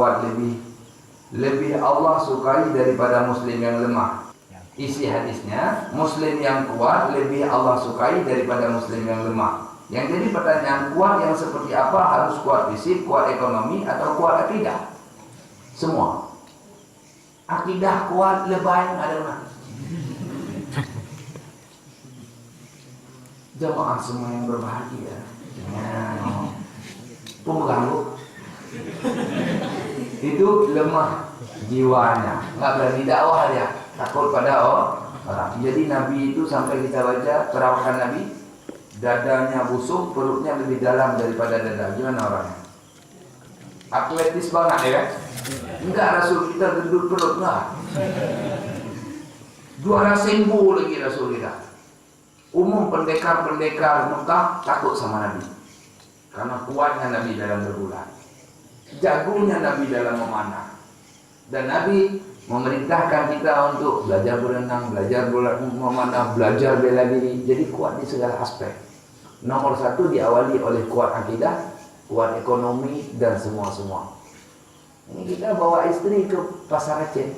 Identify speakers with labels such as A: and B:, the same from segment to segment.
A: kuat lebih Allah sukai daripada muslim yang lemah. Isi hadisnya, muslim yang kuat lebih Allah sukai daripada muslim yang lemah. Yang jadi pertanyaan, kuat yang seperti apa? Harus kuat fisik, kuat ekonomi, atau kuat akidah? Semua. Akidah kuat lebay ada mana? Jamaah semua yang berbahagia. Pengganggu itu lemah jiwanya, nggak berani dakwah dia, takut pada orang. Jadi Nabi itu sampai kita baca perawakan Nabi, dadanya busuk, perutnya lebih dalam daripada dada. Gimana orangnya? Atletis banget ya kan? Enggak, Rasul kita gendut perut, enggak. Juara sembuh lagi Rasul kita. Umum pendekar-pendekar Mekah takut sama Nabi, karena kuatnya Nabi dalam berbulan, jagonya Nabi dalam memanah. Dan Nabi memerintahkan kita untuk belajar berenang, belajar memanah, belajar bela diri. Jadi kuat di segala aspek. Nomor satu diawali oleh kuat akidah, kuat ekonomi, dan semua-semua. Ini kita bawa istri ke pasar Aceh.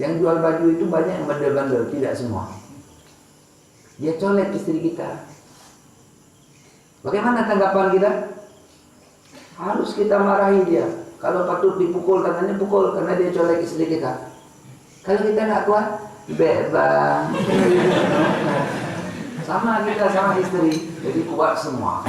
A: Yang jual baju itu banyak yang bandel-bandel, tidak semua. Dia colek istri kita. Bagaimana tanggapan kita? Harus kita marahi dia. Kalau patut dipukul tangannya, pukul, karena dia colek istri kita. Kalau kita nggak kuat, bebas. Sama kita sama istri, jadi kuat semua.